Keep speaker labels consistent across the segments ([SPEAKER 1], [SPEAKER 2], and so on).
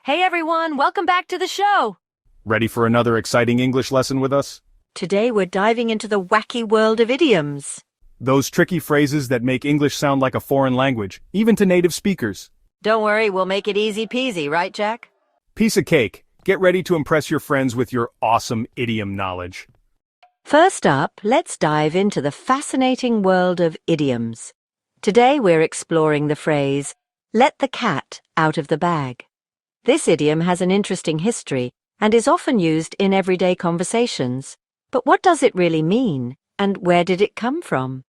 [SPEAKER 1] Hey everyone, welcome back to the show!
[SPEAKER 2] Ready for another exciting English lesson with us?
[SPEAKER 1] Today we're diving into the wacky world of idioms.
[SPEAKER 2] Those tricky phrases that make English sound like a foreign language, even to native speakers.
[SPEAKER 1] Don't worry, we'll make it easy peasy, right, Jack?
[SPEAKER 2] Piece of cake. Get ready to impress your friends with your awesome idiom knowledge.
[SPEAKER 1] First up, let's dive into the fascinating world of idioms. Today we're exploring the phrase, let the cat out of the bag. This idiom has an interesting history and is often used in everyday conversations. But what does it really mean, and where did it come from?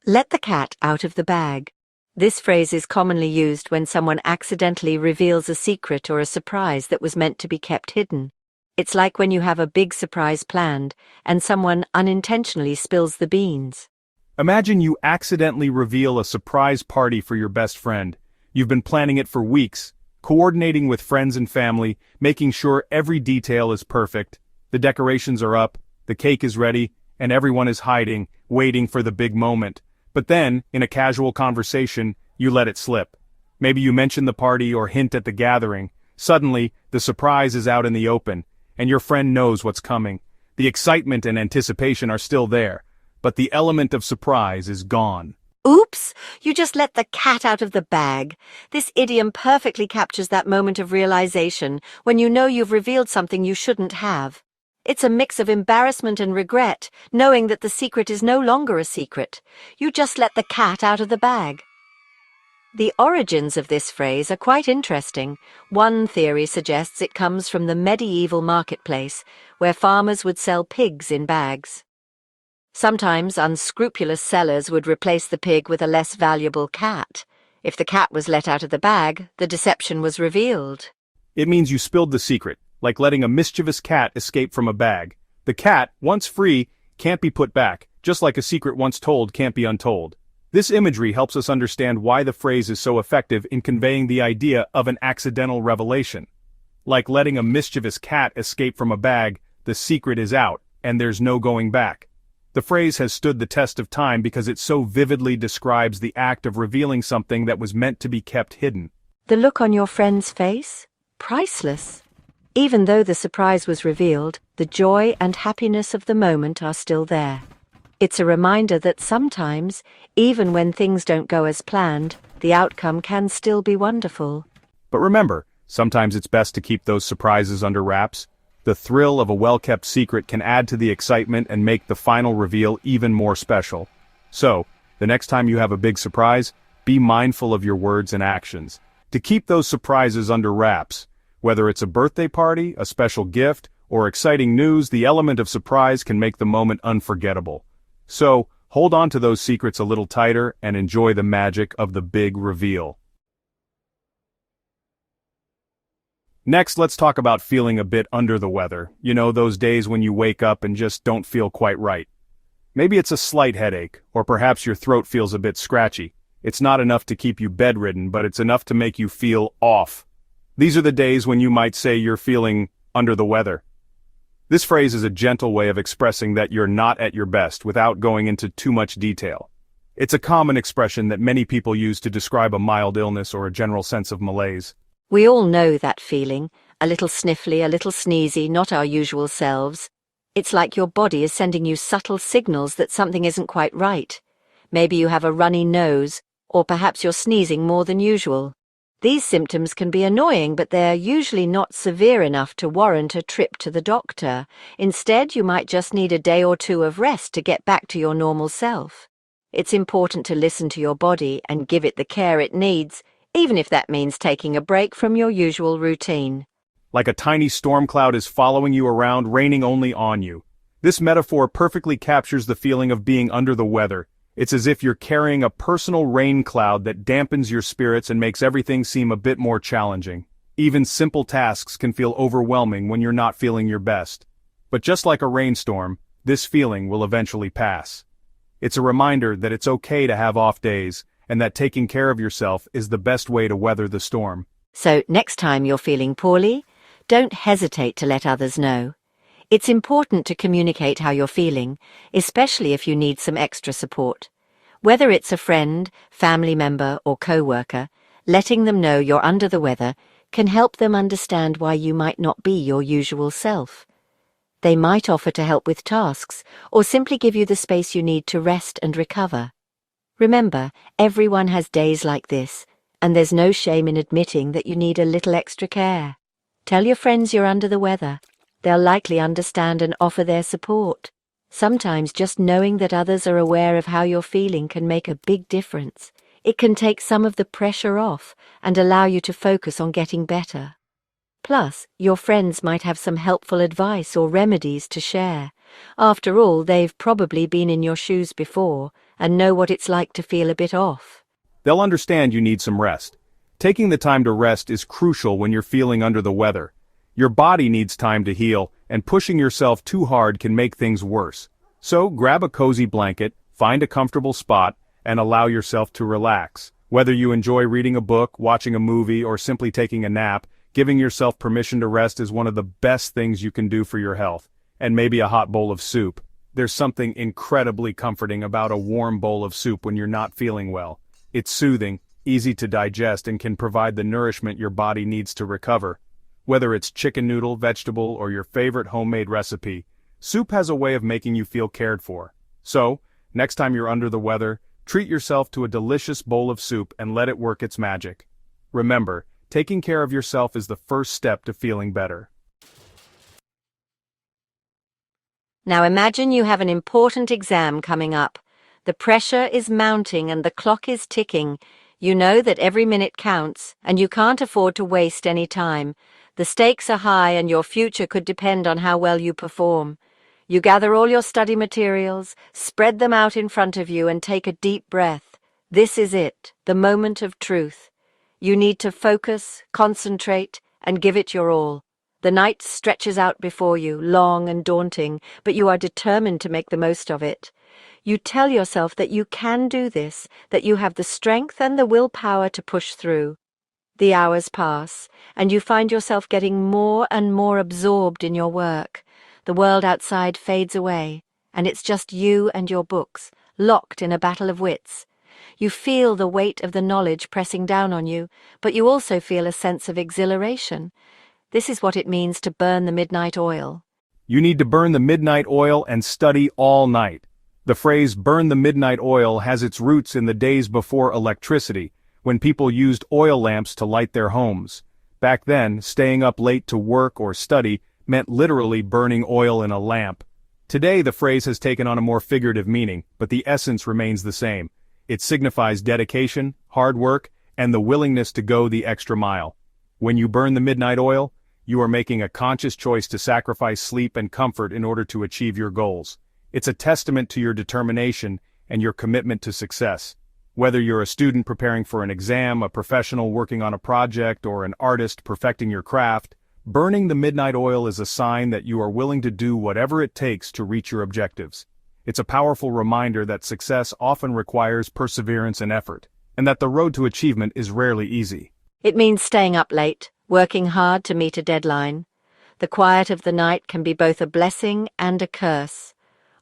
[SPEAKER 1] Let the cat out of the bag. This phrase is commonly used when someone accidentally reveals a secret or a surprise that was meant to be kept hidden. It's like when you have a big surprise planned and someone unintentionally spills the beans.
[SPEAKER 2] Imagine you accidentally reveal a surprise party for your best friend. You've been planning it for weeks, coordinating with friends and family, making sure every detail is perfect. The decorations are up, the cake is ready, and everyone is hiding, waiting for the big moment. But then, in a casual conversation, you let it slip. Maybe you mention the party or hint at the gathering. Suddenly, the surprise is out in the open, and your friend knows what's coming. The excitement and anticipation are still there, but the element of surprise is gone.
[SPEAKER 1] Oops! You just let the cat out of the bag. This idiom perfectly captures that moment of realization when you know you've revealed something you shouldn't have. It's a mix of embarrassment and regret, knowing that the secret is no longer a secret. You just let the cat out of the bag. The origins of this phrase are quite interesting. One theory suggests it comes from the medieval marketplace, where farmers would sell pigs in bags. Sometimes unscrupulous sellers would replace the pig with a less valuable cat. If the cat was let out of the bag, the deception was revealed.
[SPEAKER 2] It means you spilled the secret, like letting a mischievous cat escape from a bag. The cat, once free, can't be put back, just like a secret once told can't be untold. This imagery helps us understand why the phrase is so effective in conveying the idea of an accidental revelation. Like letting a mischievous cat escape from a bag, the secret is out, and there's no going back. The phrase has stood the test of time because it so vividly describes the act of revealing something that was meant to be kept hidden.
[SPEAKER 1] The look on your friend's face? Priceless. Even though the surprise was revealed, the joy and happiness of the moment are still there. It's a reminder that sometimes, even when things don't go as planned, the outcome can still be wonderful.
[SPEAKER 2] But remember, sometimes it's best to keep those surprises under wraps. The thrill of a well-kept secret can add to the excitement and make the final reveal even more special. So, the next time you have a big surprise, be mindful of your words and actions. To keep those surprises under wraps, whether it's a birthday party, a special gift, or exciting news, the element of surprise can make the moment unforgettable. So, hold on to those secrets a little tighter and enjoy the magic of the big reveal. Next, let's talk about feeling a bit under the weather. You know, those days when you wake up and just don't feel quite right. Maybe it's a slight headache, or perhaps your throat feels a bit scratchy. It's not enough to keep you bedridden, but it's enough to make you feel off. These are the days when you might say you're feeling under the weather. This phrase is a gentle way of expressing that you're not at your best without going into too much detail. It's a common expression that many people use to describe a mild illness or a general sense of malaise.
[SPEAKER 1] We all know that feeling, a little sniffly, a little sneezy, not our usual selves. It's like your body is sending you subtle signals that something isn't quite right. Maybe you have a runny nose, or perhaps you're sneezing more than usual. These symptoms can be annoying, but they're usually not severe enough to warrant a trip to the doctor. Instead, you might just need a day or two of rest to get back to your normal self. It's important to listen to your body and give it the care it needs, even if that means taking a break from your usual routine.
[SPEAKER 2] Like a tiny storm cloud is following you around, raining only on you. This metaphor perfectly captures the feeling of being under the weather. It's as if you're carrying a personal rain cloud that dampens your spirits and makes everything seem a bit more challenging. Even simple tasks can feel overwhelming when you're not feeling your best. But just like a rainstorm, this feeling will eventually pass. It's a reminder that it's okay to have off days, and that taking care of yourself is the best way to weather the storm.
[SPEAKER 1] So next time you're feeling poorly, don't hesitate to let others know. It's important to communicate how you're feeling, especially if you need some extra support. Whether it's a friend, family member, or co-worker, letting them know you're under the weather can help them understand why you might not be your usual self. They might offer to help with tasks, or simply give you the space you need to rest and recover. Remember, everyone has days like this, and there's no shame in admitting that you need a little extra care. Tell your friends you're under the weather. They'll likely understand and offer their support. Sometimes just knowing that others are aware of how you're feeling can make a big difference. It can take some of the pressure off and allow you to focus on getting better. Plus, your friends might have some helpful advice or remedies to share. After all, they've probably been in your shoes before and know what it's like to feel a bit off.
[SPEAKER 2] They'll understand you need some rest. Taking the time to rest is crucial when you're feeling under the weather. Your body needs time to heal, and pushing yourself too hard can make things worse. So grab a cozy blanket, find a comfortable spot, and allow yourself to relax. Whether you enjoy reading a book, watching a movie, or simply taking a nap, giving yourself permission to rest is one of the best things you can do for your health. And maybe a hot bowl of soup. There's something incredibly comforting about a warm bowl of soup when you're not feeling well. It's soothing, easy to digest, and can provide the nourishment your body needs to recover. Whether it's chicken noodle, vegetable, or your favorite homemade recipe, soup has a way of making you feel cared for. So, next time you're under the weather, treat yourself to a delicious bowl of soup and let it work its magic. Remember, taking care of yourself is the first step to feeling better.
[SPEAKER 1] Now imagine you have an important exam coming up. The pressure is mounting and the clock is ticking. You know that every minute counts, and you can't afford to waste any time. The stakes are high and your future could depend on how well you perform. You gather all your study materials, spread them out in front of you, and take a deep breath. This is it, the moment of truth. You need to focus, concentrate, and give it your all. The night stretches out before you, long and daunting, but you are determined to make the most of it. You tell yourself that you can do this, that you have the strength and the willpower to push through. The hours pass, and you find yourself getting more and more absorbed in your work. The world outside fades away, and it's just you and your books, locked in a battle of wits. You feel the weight of the knowledge pressing down on you, but you also feel a sense of exhilaration. This is what it means to burn the midnight oil.
[SPEAKER 2] You need to burn the midnight oil and study all night. The phrase burn the midnight oil has its roots in the days before electricity, when people used oil lamps to light their homes. Back then, staying up late to work or study meant literally burning oil in a lamp. Today the phrase has taken on a more figurative meaning, but the essence remains the same. It signifies dedication, hard work, and the willingness to go the extra mile. When you burn the midnight oil, you are making a conscious choice to sacrifice sleep and comfort in order to achieve your goals. It's a testament to your determination and your commitment to success. Whether you're a student preparing for an exam, a professional working on a project, or an artist perfecting your craft, burning the midnight oil is a sign that you are willing to do whatever it takes to reach your objectives. It's a powerful reminder that success often requires perseverance and effort, and that the road to achievement is rarely easy.
[SPEAKER 1] It means staying up late, working hard to meet a deadline. The quiet of the night can be both a blessing and a curse.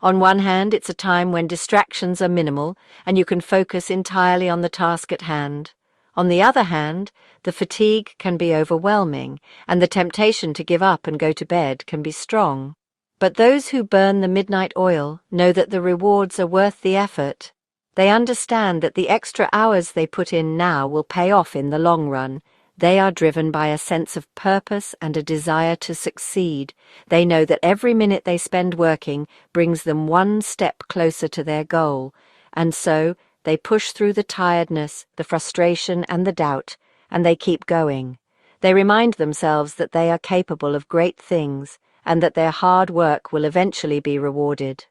[SPEAKER 1] On one hand, it's a time when distractions are minimal and you can focus entirely on the task at hand. On the other hand, the fatigue can be overwhelming and the temptation to give up and go to bed can be strong. But those who burn the midnight oil know that the rewards are worth the effort. They understand that the extra hours they put in now will pay off in the long run. They are driven by a sense of purpose and a desire to succeed. They know that every minute they spend working brings them one step closer to their goal, and so they push through the tiredness, the frustration, and the doubt, and they keep going. They remind themselves that they are capable of great things, and that their hard work will eventually be rewarded.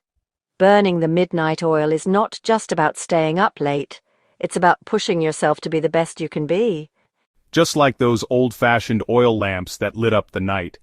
[SPEAKER 1] Burning the midnight oil is not just about staying up late. It's about pushing yourself to be the best you can be.
[SPEAKER 2] Just like those old-fashioned oil lamps that lit up the night.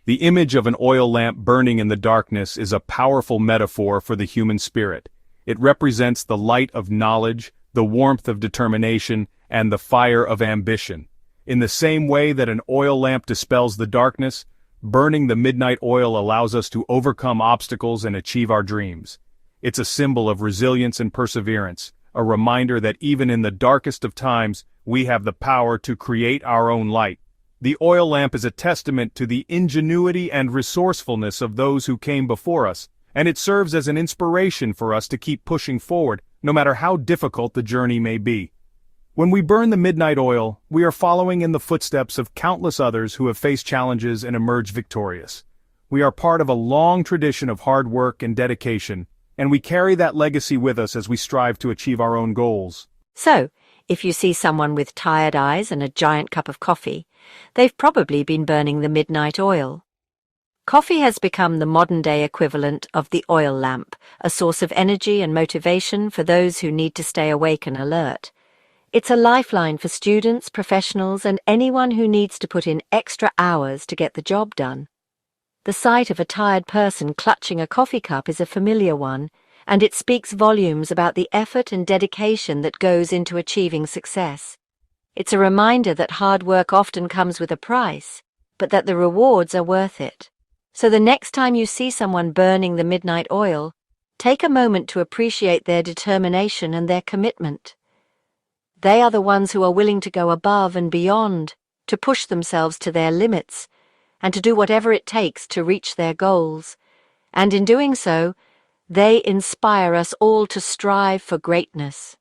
[SPEAKER 2] The image of an oil lamp burning in the darkness is a powerful metaphor for the human spirit. It represents the light of knowledge, the warmth of determination, and the fire of ambition. In the same way that an oil lamp dispels the darkness, burning the midnight oil allows us to overcome obstacles and achieve our dreams. It's a symbol of resilience and perseverance, a reminder that even in the darkest of times, we have the power to create our own light. The oil lamp is a testament to the ingenuity and resourcefulness of those who came before us, and it serves as an inspiration for us to keep pushing forward, no matter how difficult the journey may be. When we burn the midnight oil, we are following in the footsteps of countless others who have faced challenges and emerged victorious. We are part of a long tradition of hard work and dedication, and we carry that legacy with us as we strive to achieve our own goals.
[SPEAKER 1] So, if you see someone with tired eyes and a giant cup of coffee, they've probably been burning the midnight oil. Coffee has become the modern-day equivalent of the oil lamp, a source of energy and motivation for those who need to stay awake and alert. It's a lifeline for students, professionals, and anyone who needs to put in extra hours to get the job done. The sight of a tired person clutching a coffee cup is a familiar one, and it speaks volumes about the effort and dedication that goes into achieving success. It's a reminder that hard work often comes with a price, but that the rewards are worth it. So the next time you see someone burning the midnight oil, take a moment to appreciate their determination and their commitment. They are the ones who are willing to go above and beyond, to push themselves to their limits, and to do whatever it takes to reach their goals. And in doing so, they inspire us all to strive for greatness.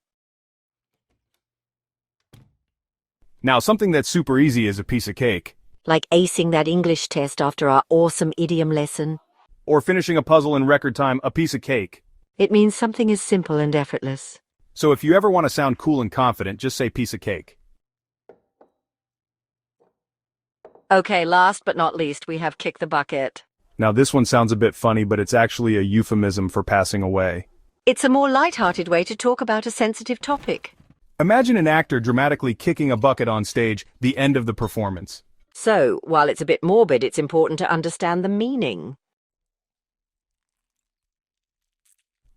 [SPEAKER 2] Now, something that's super easy is a piece of cake.
[SPEAKER 1] Like acing that English test after our awesome idiom lesson.
[SPEAKER 2] Or finishing a puzzle in record time, a piece of cake.
[SPEAKER 1] It means something is simple and effortless.
[SPEAKER 2] So if you ever want to sound cool and confident, just say piece of cake.
[SPEAKER 1] Okay, last but not least, we have kick the bucket.
[SPEAKER 2] Now this one sounds a bit funny, but it's actually a euphemism for passing away.
[SPEAKER 1] It's a more light-hearted way to talk about a sensitive topic.
[SPEAKER 2] Imagine an actor dramatically kicking a bucket on stage, the end of the performance.
[SPEAKER 1] So, while it's a bit morbid, it's important to understand the meaning.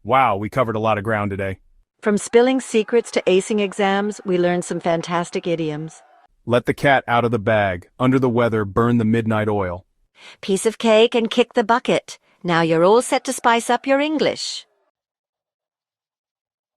[SPEAKER 2] Wow, we covered a lot of ground today.
[SPEAKER 1] From spilling secrets to acing exams, we learned some fantastic idioms.
[SPEAKER 2] Let the cat out of the bag, under the weather, burn the midnight oil.
[SPEAKER 1] Piece of cake and kick the bucket. Now you're all set to spice up your English.